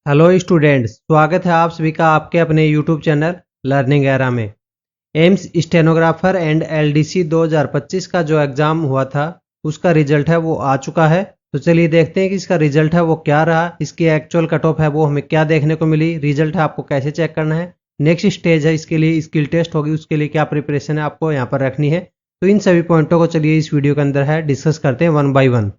Hello students, स्वागत है आप सभी का आपके अपने यूट्यूब चैनल लर्निंग एरा में। एम्स स्टेनोग्राफर एंड एलडीसी 2025 का जो एग्ज़ाम हुआ था उसका रिजल्ट है वो आ चुका है। तो चलिए देखते हैं कि इसका रिजल्ट है वो क्या रहा, इसकी एक्चुअल कट ऑफ है वो हमें क्या देखने को मिली, रिजल्ट है आपको कैसे चेक करना है, नेक्स्ट स्टेज है इसके लिए स्किल टेस्ट होगी, उसके लिए क्या प्रिपरेशन है आपको यहाँ पर रखनी है। तो इन सभी पॉइंटों को चलिए इस वीडियो के अंदर है डिस्कस करते हैं वन बाई वन।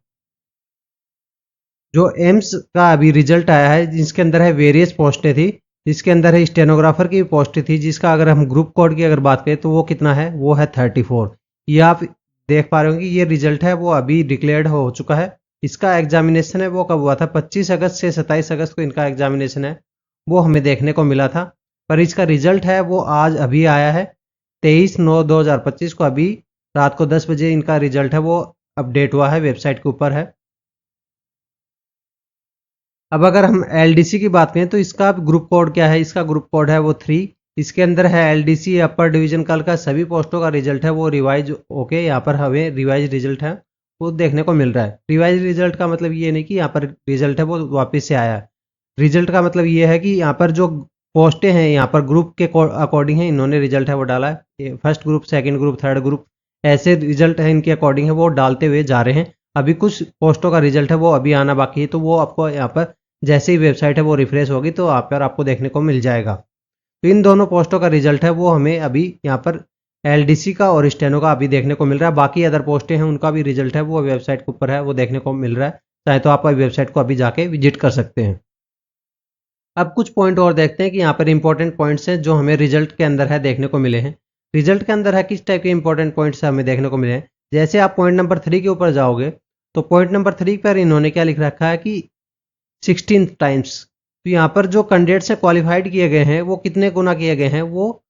जो एम्स का अभी रिजल्ट आया है जिसके अंदर है वेरियस पोस्टें थी, जिसके अंदर है स्टेनोग्राफर की पोस्ट थी, जिसका अगर हम ग्रुप कोड की अगर बात करें तो वो कितना है, वो है 34। ये आप देख पा रहे हो कि ये रिजल्ट है वो अभी डिक्लेयर्ड हो चुका है। इसका एग्जामिनेशन है वो कब हुआ था, 25 अगस्त से 27 अगस्त को इनका एग्जामिनेशन है वो हमें देखने को मिला था। पर इसका रिजल्ट है वो आज अभी आया है 23/9/2025 को, अभी रात को 10 बजे इनका रिजल्ट है वो अपडेट हुआ है, वेबसाइट के ऊपर है। अब अगर हम एलडीसी की बात करें तो इसका ग्रुप कोड क्या है, इसका ग्रुप कोड है वो 3। इसके अंदर है एलडीसी अपर डिवीजन कल का सभी पोस्टों का रिजल्ट है वो रिवाइज ओके, यहाँ पर हमें रिवाइज रिजल्ट है वो देखने को मिल रहा है। रिवाइज रिजल्ट का मतलब ये नहीं कि यहाँ पर रिजल्ट है वो वापस से आया है। रिजल्ट का मतलब ये है कि यहाँ पर जो पोस्टें हैं यहाँ पर ग्रुप के अकॉर्डिंग है, इन्होंने रिजल्ट है वो डाला है। First group, second group, third group, ऐसे रिजल्ट है इनके अकॉर्डिंग है वो डालते हुए जा रहे हैं। अभी कुछ पोस्टों का रिजल्ट है वो अभी आना बाकी है, तो वो आपको यहाँ पर जैसे ही वेबसाइट है वो रिफ्रेश होगी तो आप पर आपको देखने को मिल जाएगा। तो इन दोनों पोस्टों का रिजल्ट है वो हमें अभी यहाँ पर एलडीसी का और स्टेनो का अभी देखने को मिल रहा है। बाकी अदर पोस्टें हैं उनका भी रिजल्ट है वो वेबसाइट के ऊपर है वो देखने को मिल रहा है, चाहे तो आप वेबसाइट को अभी जाके विजिट कर सकते हैं। अब कुछ पॉइंट और देखते हैं कि यहाँ पर इंपॉर्टेंट पॉइंट्स हैं जो हमें रिजल्ट के अंदर है देखने को मिले हैं। रिजल्ट के अंदर है किस टाइप के इंपॉर्टेंट पॉइंट्स हमें देखने को मिले हैं। जैसे आप पॉइंट नंबर 3 के ऊपर जाओगे तो पॉइंट नंबर 3 पर इन्होंने क्या लिख रखा है कि 16 टाइम्स। तो यहाँ पर जो कैंडिडेट्स से क्वालिफाइड किए गए हैं वो कितने गुना किए गए हैं, वो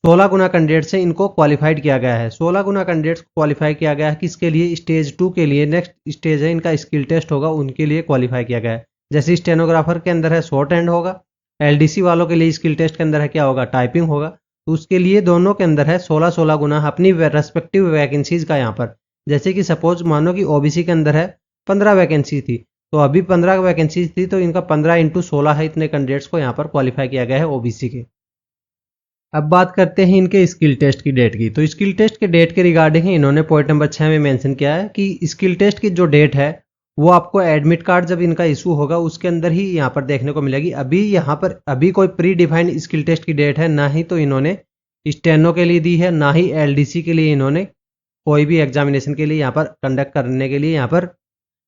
16 गुना कैंडिडेट से इनको क्वालिफाइड किया गया है। 16 गुना कैंडिडेट्स को क्वालिफाई किया गया है किसके लिए, स्टेज 2 के लिए। नेक्स्ट स्टेज है इनका स्किल टेस्ट होगा, उनके लिए क्वालिफाई किया गया है। जैसे स्टेनोग्राफर के अंदर है शॉर्ट हैंड होगा, एलडीसी वालों के लिए स्किल टेस्ट के अंदर है क्या होगा, टाइपिंग होगा। तो उसके लिए दोनों के अंदर है 16-16 गुना अपनी रेस्पेक्टिव वैकेंसीज का। यहाँ पर जैसे कि सपोज मानो कि ओबीसी के अंदर है 15 वैकेंसी थी, तो अभी 15 वैकेंसी थी तो इनका 15x16 है, इतने कैंडिडेट्स को यहाँ पर क्वालिफाई किया गया है ओबीसी के। अब बात करते हैं इनके स्किल टेस्ट की डेट की। तो स्किल टेस्ट के डेट के रिगार्डिंग इन्होंने पॉइंट नंबर 6 में मेंशन किया है कि स्किल टेस्ट की जो डेट है वो आपको एडमिट कार्ड जब इनका इशू होगा उसके अंदर ही यहाँ पर देखने को मिलेगी। अभी यहाँ पर अभी कोई प्री डिफाइंड स्किल टेस्ट की डेट है ना ही तो इन्होंने स्टेनो के लिए दी है, ना ही एलडीसी के लिए इन्होंने कोई भी एग्जामिनेशन के लिए यहाँ पर कंडक्ट करने के लिए यहाँ पर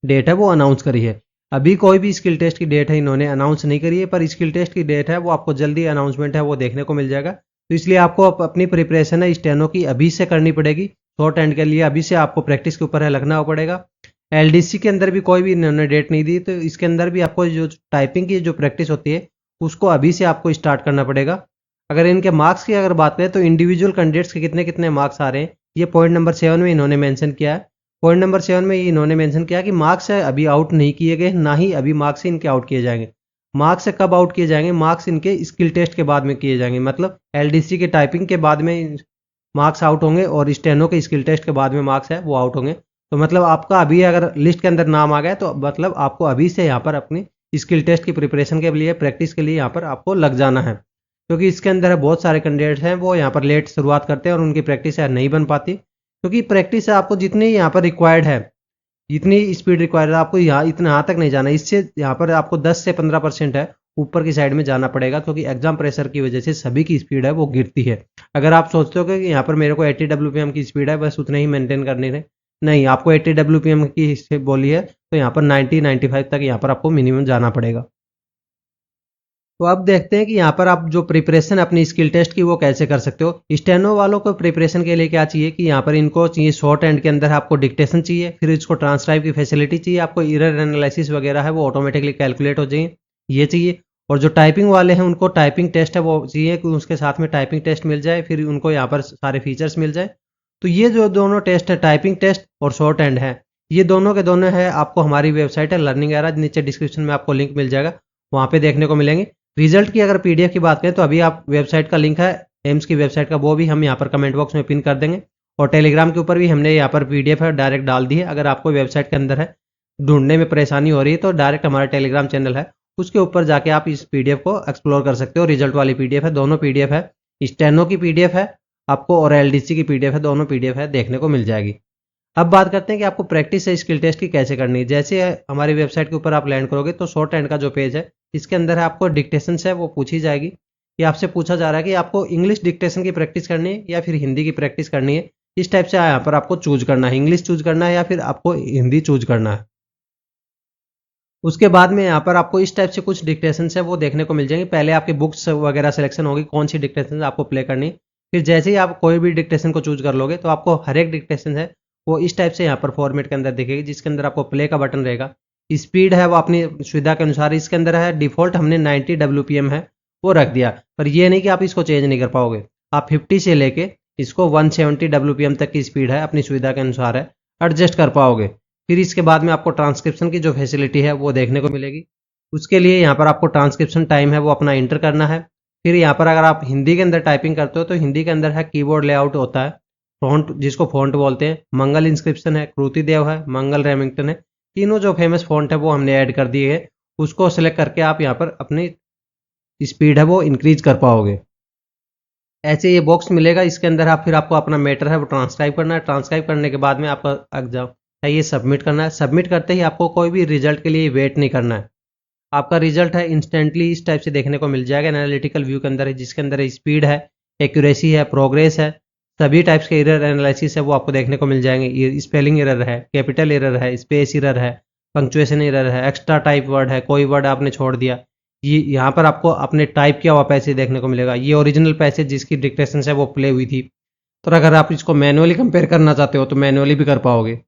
डेट है वो अनाउंस करी है। अभी कोई भी स्किल टेस्ट की डेट है इन्होंने अनाउंस नहीं करी है, पर स्किल टेस्ट की डेट है वो आपको जल्दी अनाउंसमेंट है वो देखने को मिल जाएगा। तो इसलिए आपको अपनी प्रिपरेशन है स्टेनो की अभी से करनी पड़ेगी। शॉर्ट हैंड के लिए अभी से आपको प्रैक्टिस के ऊपर है लगना पड़ेगा। एलडीसी के अंदर भी कोई भी इन्होंने डेट नहीं दी, तो इसके अंदर भी आपको जो टाइपिंग की जो प्रैक्टिस होती है उसको अभी से आपको स्टार्ट करना पड़ेगा। अगर इनके मार्क्स की अगर बात करें तो इंडिविजुअल कैंडिडेट्स के कितने कितने मार्क्स आ रहे हैं ये पॉइंट नंबर 7 में इन्होंने मेंशन किया है। पॉइंट नंबर 7 में इन्होंने मेंशन किया कि मार्क्स अभी आउट नहीं किए गए, ना ही अभी मार्क्स इनके आउट किए जाएंगे। मार्क्स कब आउट किए जाएंगे, मार्क्स इनके स्किल टेस्ट के बाद में किए जाएंगे। मतलब एलडीसी के टाइपिंग के बाद में मार्क्स आउट होंगे और स्टेनो के स्किल टेस्ट के बाद में मार्क्स है वो आउट होंगे। तो मतलब आपका अभी अगर लिस्ट के अंदर नाम आ गया तो मतलब आपको अभी से यहाँ पर अपनी स्किल टेस्ट की प्रिपरेशन के लिए, प्रैक्टिस के लिए यहाँ पर आपको लग जाना है। क्योंकि इसके अंदर बहुत सारे कैंडिडेट्स हैं वो यहाँ पर लेट शुरुआत करते हैं और उनकी प्रैक्टिस है नहीं बन पाती। क्योंकि प्रैक्टिस आपको जितनी यहाँ पर रिक्वायर्ड है, जितनी स्पीड रिक्वायर्ड है, आपको यहाँ इतना यहाँ तक नहीं जाना। इससे यहाँ पर आपको 10 से 15% है ऊपर की साइड में जाना पड़ेगा, क्योंकि एग्जाम प्रेशर की वजह से सभी की स्पीड है वो गिरती है। अगर आप सोचते हो कि यहाँ पर मेरे को 80 WPM की स्पीड है बस उतने ही मेंटेन करनी है, नहीं, आपको 80 WPM की बोली है तो यहाँ पर 90-95 तक यहाँ पर आपको मिनिमम जाना पड़ेगा। तो अब देखते हैं कि यहाँ पर आप जो प्रिपरेशन अपनी स्किल टेस्ट की वो कैसे कर सकते हो। स्टेनो वालों को प्रिपरेशन के लिए क्या चाहिए कि यहाँ पर इनको चाहिए शॉर्ट हैंड के अंदर आपको डिक्टेशन चाहिए, फिर इसको ट्रांसक्राइब की फैसिलिटी चाहिए, आपको एरर एनालिसिस वगैरह है वो ऑटोमेटिकली कैलकुलेट हो जाए, ये चाहिए। और जो टाइपिंग वाले हैं उनको टाइपिंग टेस्ट है वो चाहिए कि उसके साथ में टाइपिंग टेस्ट मिल जाए, फिर उनको यहाँ पर सारे फीचर्स मिल जाए। तो ये जो दोनों टेस्ट है, टाइपिंग टेस्ट और शॉर्ट हैंड है, ये दोनों के दोनों है आपको हमारी वेबसाइट है लर्निंग एरा, नीचे डिस्क्रिप्शन में आपको लिंक मिल जाएगा, वहाँ पे देखने को मिलेंगे। रिजल्ट की अगर पीडीएफ की बात करें तो अभी आप वेबसाइट का लिंक है एम्स की वेबसाइट का, वो भी हम यहाँ पर कमेंट बॉक्स में पिन कर देंगे। और टेलीग्राम के ऊपर भी हमने यहाँ पर पीडीएफ है डायरेक्ट डाल दी है। अगर आपको वेबसाइट के अंदर है ढूंढने में परेशानी हो रही है तो डायरेक्ट हमारा टेलीग्राम चैनल है उसके ऊपर जाके आप इस पीडीएफ को एक्सप्लोर कर सकते हो। रिजल्ट वाली पीडीएफ है, दोनों पीडीएफ है, स्टेनो की पीडीएफ है आपको और एलडीसी की पीडीएफ है, दोनों पीडीएफ है, देखने को मिल जाएगी। अब बात करते हैं कि आपको प्रैक्टिस है स्किल टेस्ट की कैसे करनी है। जैसे हमारी वेबसाइट के ऊपर आप लैंड करोगे तो शॉर्ट हैंड का जो पेज है इसके अंदर है आपको डिक्टेशन है वो पूछी जाएगी। ये आपसे पूछा जा रहा है कि आपको इंग्लिश डिक्टेशन की प्रैक्टिस करनी है या फिर हिंदी की प्रैक्टिस करनी है। इस टाइप से यहाँ पर आपको चूज करना है, इंग्लिश चूज करना है या फिर आपको हिंदी चूज करना है। उसके बाद में यहाँ पर आपको इस टाइप से कुछ डिक्टेशन है वो देखने को मिल जाएंगे। पहले आपकी बुक्स वगैरह सिलेक्शन होगी कौन सी डिक्टेशन आपको प्ले करनी। फिर जैसे ही आप कोई भी डिक्टेशन को चूज कर लोगे तो आपको हर एक डिक्टेशन है वो इस टाइप से यहाँ पर फॉर्मेट के अंदर दिखेगी, जिसके अंदर आपको प्ले का बटन रहेगा। स्पीड है वो अपनी सुविधा के अनुसार इसके अंदर है, डिफॉल्ट हमने 90 WPM है वो रख दिया, पर ये नहीं कि आप इसको चेंज नहीं कर पाओगे। आप 50 से लेके इसको 170 WPM तक की स्पीड है अपनी सुविधा के अनुसार है एडजस्ट कर पाओगे। फिर इसके बाद में आपको ट्रांसक्रिप्शन की जो फैसिलिटी है वो देखने को मिलेगी। उसके लिए यहाँ पर आपको ट्रांसक्रिप्शन टाइम है वो अपना इंटर करना है। फिर यहाँ पर अगर आप हिंदी के अंदर टाइपिंग करते हो तो हिंदी के अंदर है कीबोर्ड लेआउट होता है, फॉन्ट जिसको फॉन्ट बोलते हैं, मंगल इंस्क्रिप्शन है, कृतिदेव है, मंगल रेमिंगटन है, तीनों जो फेमस फॉन्ट है वो हमने ऐड कर दिए है। उसको सेलेक्ट करके आप यहाँ पर अपनी स्पीड है वो इंक्रीज कर पाओगे। ऐसे ये बॉक्स मिलेगा, इसके अंदर आप फिर आपको अपना मैटर है वो ट्रांसक्राइब करना है। ट्रांसक्राइब करने के बाद में आपका एग्जाम है ये सबमिट करना है। सबमिट करते ही आपको कोई भी रिजल्ट के लिए वेट नहीं करना है। आपका रिजल्ट है इंस्टेंटली इस टाइप से देखने को मिल जाएगा एनालिटिकल व्यू के अंदर है, जिसके अंदर स्पीड है, एक्यूरेसी है, प्रोग्रेस है, सभी टाइप्स के एरर एनालिसिस है वो आपको देखने को मिल जाएंगे। स्पेलिंग एरर है, कैपिटल एरर है, स्पेस एरर है, पंक्चुएशन एरर है, एक्स्ट्रा टाइप वर्ड है, कोई वर्ड आपने छोड़ दिया, ये यहाँ पर आपको अपने टाइप किया हुआ पैसेज देखने को मिलेगा। ये ओरिजिनल पैसेज जिसकी डिक्टेशन है वो प्ले हुई थी। तो अगर आप इसको मैनुअली कंपेयर करना चाहते हो तो मैनुअली भी कर पाओगे।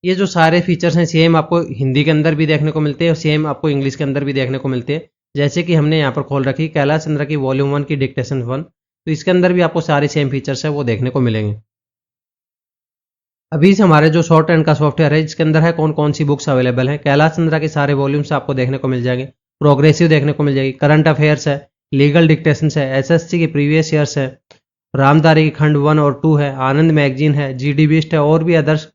ये जो सारे फीचर्स हैं सेम आपको हिंदी के अंदर भी देखने को मिलते हैं और सेम आपको इंग्लिश के अंदर भी देखने को मिलते हैं। जैसे कि हमने यहाँ पर खोल रखी कैलाश चंद्र की वॉल्यूम 1 की डिक्टेशन 1, तो इसके अंदर भी आपको सारे सेम फीचर्स है वो देखने को मिलेंगे। अभी से हमारे जो शॉर्ट हैंड का सॉफ्टवेयर है इसके अंदर है कौन कौन सी बुक्स अवेलेबल हैं। कैलाश चंद्र के सारे वॉल्यूम्स आपको देखने को मिल जाएंगे, प्रोग्रेसिव देखने को मिल जाएगी, करंट अफेयर्स है, लीगल डिक्टेशन है, SSC की प्रीवियस ईयर्स है, रामधारी की खंड 1 और 2 है, आनंद मैगजीन है, GD बिस्ट है और भी अदर्स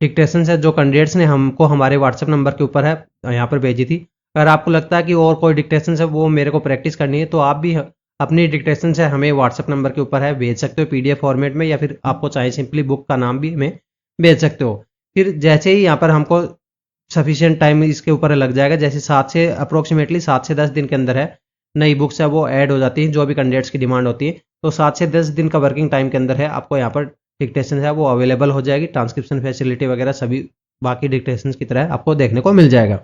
डिक्टेशन है जो कैंडिडेट्स ने हमको हमारे व्हाट्सएप नंबर के ऊपर है यहाँ पर भेजी थी। अगर आपको लगता है कि और कोई डिक्टेशन है वो मेरे को प्रैक्टिस करनी है तो आप भी अपनी डिक्टेशन से हमें व्हाट्सएप नंबर के ऊपर है भेज सकते हो PDF फॉर्मेट में, या फिर आपको चाहे सिंपली बुक का नाम भी हमें भेज सकते हो। फिर जैसे ही यहाँ पर हमको सफिशिएंट टाइम इसके ऊपर लग जाएगा, जैसे 7 से अप्रोक्सीमेटली 7 से 10 दिन के अंदर है नई बुक्स है वो ऐड हो जाती हैं जो भी कैंडिडेट्स की डिमांड होती है। तो 7 से 10 दिन का वर्किंग टाइम के अंदर है आपको यहाँ पर डिक्टेशन है वो अवेलेबल हो जाएगी। ट्रांसक्रिप्शन फैसिलिटी वगैरह सभी बाकी डिक्टेशन की तरह आपको देखने को मिल जाएगा।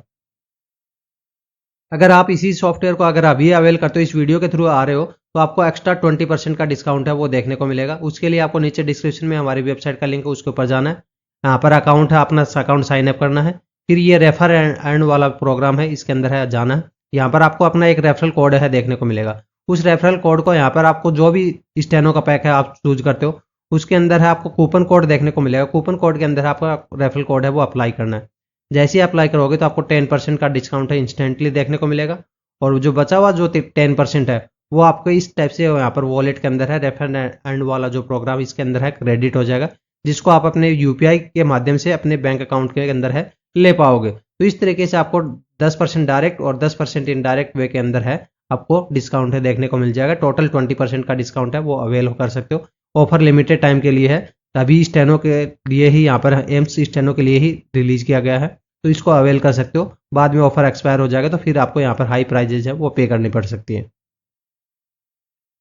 अगर आप इसी सॉफ्टवेयर को अगर अभी अवेल करते हो, इस वीडियो के थ्रू आ रहे हो, तो आपको एक्स्ट्रा 20% का डिस्काउंट है वो देखने को मिलेगा। उसके लिए आपको नीचे डिस्क्रिप्शन में हमारी वेबसाइट का लिंक है उसके ऊपर जाना है, यहाँ पर अकाउंट है अपना अकाउंट साइन अप करना है। फिर ये रेफर एंड वाला प्रोग्राम है इसके अंदर है जाना है, यहाँ पर आपको अपना एक रेफरल कोड है देखने को मिलेगा। उस रेफरल कोड को यहाँ पर आपको जो भी स्टेनो का पैक है आप चूज करते हो उसके अंदर है आपको कूपन कोड देखने को मिलेगा। कूपन कोड के अंदर आपका रेफरल कोड है वो अप्लाई करना है। जैसे ही अप्लाई करोगे तो आपको 10% का डिस्काउंट है इंस्टेंटली देखने को मिलेगा, और जो बचा हुआ जो 10% है वो आपको इस टाइप से यहाँ पर वॉलेट के अंदर है रेफर एंड वाला जो प्रोग्राम इसके अंदर है क्रेडिट हो जाएगा, जिसको आप अपने UPI के माध्यम से अपने बैंक अकाउंट के अंदर है ले पाओगे। तो इस तरीके से आपको 10% डायरेक्ट और 10% इनडायरेक्ट वे के अंदर है आपको डिस्काउंट है देखने को मिल जाएगा। टोटल 20% का डिस्काउंट है वो अवेल कर सकते हो। ऑफर लिमिटेड टाइम के लिए है, तभी स्टेनो के लिए ही यहाँ पर एम्स स्टेनो के लिए ही रिलीज किया गया है, तो इसको अवेल कर सकते हो। बाद में ऑफर एक्सपायर हो जाएगा तो फिर आपको यहाँ पर हाई प्राइजेज है वो पे करनी पड़ सकती है।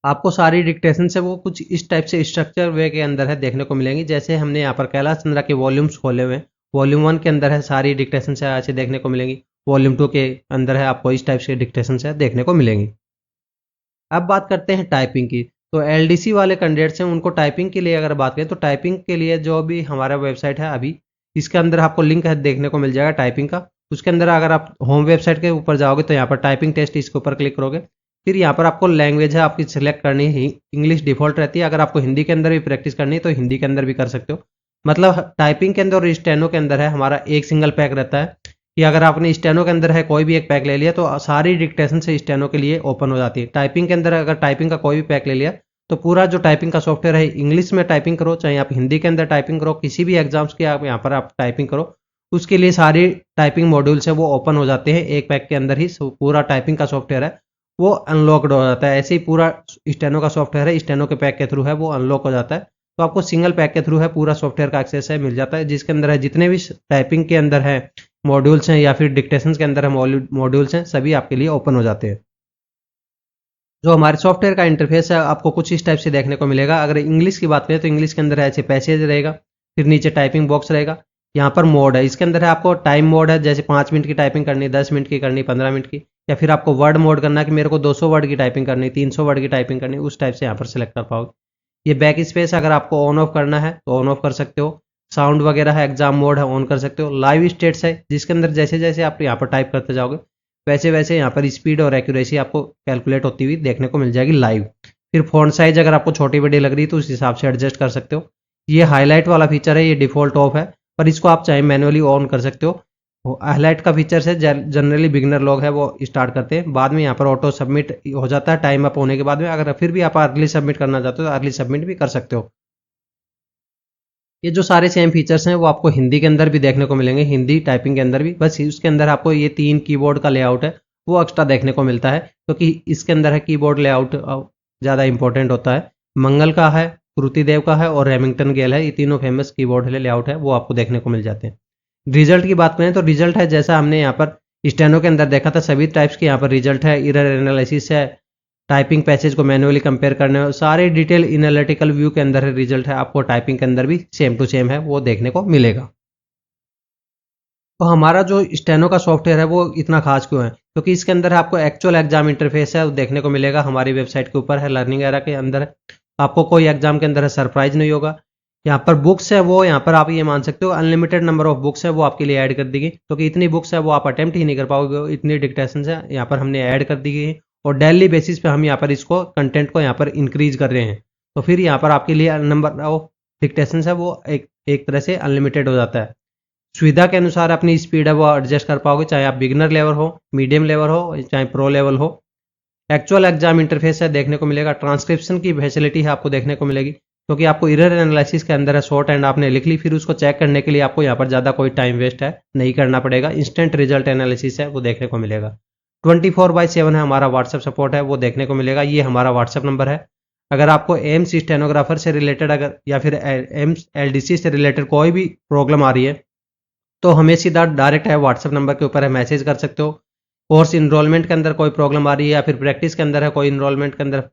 आपको सारी डिक्टेशन से वो कुछ इस टाइप से स्ट्रक्चर वे के अंदर है देखने को मिलेंगी। जैसे हमने यहाँ पर कैलाश चंद्र के वॉल्यूम्स खोले हुए हैं, वॉल्यूम 1 के अंदर है सारी डिक्टेशन से ऐसे देखने को मिलेंगी, वॉल्यूम 2 के अंदर है आपको इस टाइप से डिक्टेशन से देखने को मिलेंगी। अब बात करते हैं टाइपिंग की। तो LDC वाले कैंडिडेट्स हैं उनको टाइपिंग के लिए अगर बात करें तो टाइपिंग के लिए जो भी हमारा वेबसाइट है अभी इसके अंदर आपको लिंक है देखने को मिल जाएगा टाइपिंग का। उसके अंदर अगर आप होम वेबसाइट के ऊपर जाओगे तो यहाँ पर टाइपिंग टेस्ट इसके ऊपर क्लिक करोगे। फिर यहाँ पर आपको लैंग्वेज है आपकी सिलेक्ट करनी है, इंग्लिश डिफॉल्ट रहती है। अगर आपको हिंदी के अंदर भी प्रैक्टिस करनी है तो हिंदी के अंदर भी कर सकते हो। मतलब टाइपिंग के अंदर और स्टेनो के अंदर है हमारा एक सिंगल पैक रहता है कि अगर आपने स्टेनो के अंदर है कोई भी एक पैक ले लिया तो सारी डिक्टेशन से स्टेनो के लिए ओपन हो जाती है। टाइपिंग के अंदर अगर टाइपिंग का कोई भी पैक ले लिया तो पूरा जो टाइपिंग का सॉफ्टवेयर है इंग्लिश में टाइपिंग करो, चाहे आप हिंदी के अंदर टाइपिंग करो, किसी भी एग्जाम्स की आप यहाँ पर आप टाइपिंग करो, उसके लिए सारी टाइपिंग मॉड्यूल्स है वो ओपन हो जाते हैं एक पैक के अंदर ही। पूरा टाइपिंग का सॉफ्टवेयर है वो अनलॉक्ड हो जाता है। ऐसे ही पूरा स्टेनो का सॉफ्टवेयर है, स्टेनो के पैक के थ्रू है वो अनलॉक हो जाता है। तो आपको सिंगल पैक के थ्रू है पूरा सॉफ्टवेयर का एक्सेस है मिल जाता है, जिसके अंदर है जितने भी टाइपिंग के अंदर है मॉड्यूल्स हैं या फिर डिक्टेशन के अंदर है मॉड्यूल्स हैं, सभी आपके लिए ओपन हो जाते हैं। जो हमारे सॉफ्टवेयर का इंटरफेस है आपको कुछ इस टाइप से देखने को मिलेगा। अगर इंग्लिश की बात करें तो इंग्लिश के अंदर ऐसे पैसेज रहेगा, फिर नीचे टाइपिंग बॉक्स रहेगा, यहाँ पर मोड है, इसके अंदर है आपको टाइम मोड है, जैसे 5 मिनट की टाइपिंग करनी, 10 मिनट की करनी, 15 मिनट की, या फिर आपको वर्ड मोड करना है कि मेरे को 200 वर्ड की टाइपिंग करनी, 300 वर्ड की टाइपिंग करनी, उस टाइप से यहाँ पर सिलेक्ट कर पाओगे। ये बैक स्पेस अगर आपको ऑन ऑफ करना है तो ऑन ऑफ कर सकते हो। साउंड वगैरह है, एग्जाम मोड है, ऑन कर सकते हो। लाइव स्टेट्स है जिसके अंदर जैसे जैसे आप यहाँ पर टाइप करते जाओगे वैसे वैसे यहाँ पर स्पीड और एक्यूरेसी आपको कैलकुलेट होती हुई देखने को मिल जाएगी लाइव। फिर फ़ॉन्ट साइज अगर आपको छोटी बड़ी लग रही है तो उस हिसाब से एडजस्ट कर सकते हो। ये हाईलाइट वाला फीचर है, ये डिफ़ॉल्ट ऑफ है, पर इसको आप चाहे मैनुअली ऑन कर सकते हो। हाईलाइट का फीचर से जनरली बिगिनर लोग हैं वो स्टार्ट करते हैं, बाद में यहाँ पर ऑटो सबमिट हो जाता है टाइम अप होने के बाद में। अगर फिर भी आप अर्ली सबमिट करना चाहते हो तो अर्ली सबमिट भी कर सकते हो। ये जो सारे सेम फीचर्स हैं वो आपको हिंदी के अंदर भी देखने को मिलेंगे, हिंदी टाइपिंग के अंदर भी, बस उसके अंदर आपको ये 3 कीबोर्ड का लेआउट है वो एक्स्ट्रा देखने को मिलता है, क्योंकि इसके अंदर है कीबोर्ड लेआउट ज़्यादा इंपॉर्टेंट होता है। मंगल का है, श्रुतिदेव का है और रेमिंगटन गेल है, ये तीनों फेमस कीबोर्ड लेआउट है वो आपको देखने को मिल जाते हैं। रिजल्ट की बात करें तो रिजल्ट है जैसा हमने यहाँ पर स्टेनो के अंदर देखा था, सभी टाइप्स के यहाँ पर रिजल्ट है, एरर एनालिसिस है, टाइपिंग पैसेज को मैनुअली कंपेयर करने हो, सारे डिटेल एनालिटिकल व्यू के अंदर है रिजल्ट है, आपको टाइपिंग के अंदर भी सेम टू सेम है वो देखने को मिलेगा। तो हमारा जो स्टेनो का सॉफ्टवेयर है वो इतना खास क्यों है, क्योंकि इसके अंदर आपको एक्चुअल एग्जाम इंटरफेस है वो देखने को मिलेगा, हमारी वेबसाइट के ऊपर है, लर्निंग एरा के अंदर है। आपको कोई एग्जाम के अंदर है सरप्राइज नहीं होगा। यहाँ पर बुक्स है वो यहाँ पर आप ये मान सकते हो अनलिमिटेड नंबर ऑफ बुक्स है वो आपके लिए ऐड कर दी गई, क्योंकि इतनी बुक्स है वो आप अटेम्प्ट ही नहीं कर पाओगे, इतनी डिक्टेशन है यहाँ पर हमने ऐड कर दी गई है। और डेली बेसिस पे हम यहाँ पर इसको कंटेंट को यहाँ पर इंक्रीज कर रहे हैं, तो फिर यहाँ पर आपके लिए नंबर ऑफ डिक्टेशन है वो एक तरह से अनलिमिटेड हो जाता है। सुविधा के अनुसार अपनी स्पीड है वो एडजस्ट कर पाओगे, चाहे आप बिगिनर लेवल हो, मीडियम लेवल हो, चाहे प्रो लेवल हो। एक्चुअल एग्जाम इंटरफेस है देखने को मिलेगा, ट्रांसक्रिप्शन की फैसिलिटी है आपको देखने को मिलेगी, क्योंकि आपको एरर एनालिसिस के अंदर है शॉर्ट एंड आपने लिख ली, फिर उसको चेक करने के लिए आपको यहाँ पर ज़्यादा कोई टाइम वेस्ट है नहीं करना पड़ेगा, इंस्टेंट रिजल्ट एनालिसिस है वो देखने को मिलेगा। 24/7 है हमारा व्हाट्सएप सपोर्ट है वो देखने को मिलेगा, ये हमारा व्हाट्सएप नंबर है। अगर आपको एम्स स्टेनोग्राफर से रिलेटेड अगर या फिर एम्स एलडीसी से रिलेटेड कोई भी प्रॉब्लम आ रही है तो हमें सीधा डायरेक्ट है व्हाट्सएप नंबर के ऊपर है मैसेज कर सकते हो। कोर्स इनरोलमेंट के अंदर कोई प्रॉब्लम आ रही है या फिर प्रैक्टिस के अंदर है कोई इनरोलमेंट के अंदर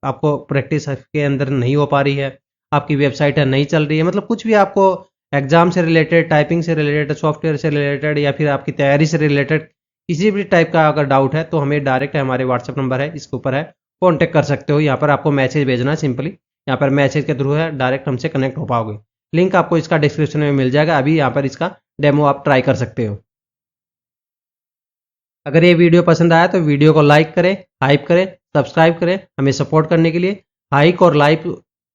आपको प्रैक्टिस के अंदर नहीं हो पा रही है, आपकी वेबसाइट है नहीं चल रही है, मतलब कुछ भी आपको एग्जाम से रिलेटेड, टाइपिंग से रिलेटेड, सॉफ्टवेयर से रिलेटेड या फिर आपकी तैयारी से रिलेटेड किसी भी टाइप का अगर डाउट है तो हमें डायरेक्ट है हमारे व्हाट्सएप नंबर है इसके ऊपर है कॉन्टेक्ट कर सकते हो। यहाँ पर आपको मैसेज भेजना है, सिंपली यहाँ पर मैसेज के थ्रू है डायरेक्ट हमसे कनेक्ट हो पाओगे। लिंक आपको इसका डिस्क्रिप्शन में मिल जाएगा, अभी यहाँ पर इसका डेमो आप ट्राई कर सकते हो। अगर ये वीडियो पसंद आया तो वीडियो को लाइक करें, हाइप करें, सब्सक्राइब करें हमें सपोर्ट करने के लिए। हाइक और लाइक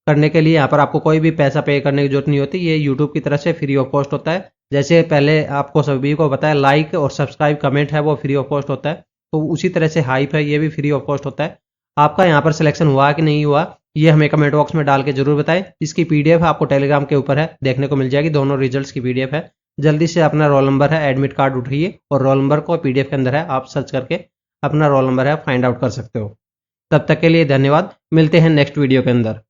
करने के लिए यहाँ पर आपको कोई भी पैसा पे करने की जरूरत नहीं होती, ये यूट्यूब की तरफ से फ्री ऑफ कॉस्ट होता है। जैसे पहले आपको सभी को बताया लाइक और सब्सक्राइब कमेंट है वो फ्री ऑफ कॉस्ट होता है, तो उसी तरह से हाइप है ये भी फ्री ऑफ कॉस्ट होता है। आपका यहाँ पर सिलेक्शन हुआ कि नहीं हुआ ये हमें कमेंट बॉक्स में डाल के जरूर बताएं। इसकी पीडीएफ आपको टेलीग्राम के ऊपर है देखने को मिल जाएगी, दोनों रिजल्ट्स की पीडीएफ है। जल्दी से अपना रोल नंबर है एडमिट कार्ड उठाइए और रोल नंबर को पीडीएफ के अंदर है आप सर्च करके अपना रोल नंबर है फाइंड आउट कर सकते हो। तब तक के लिए धन्यवाद, मिलते हैं नेक्स्ट वीडियो के अंदर।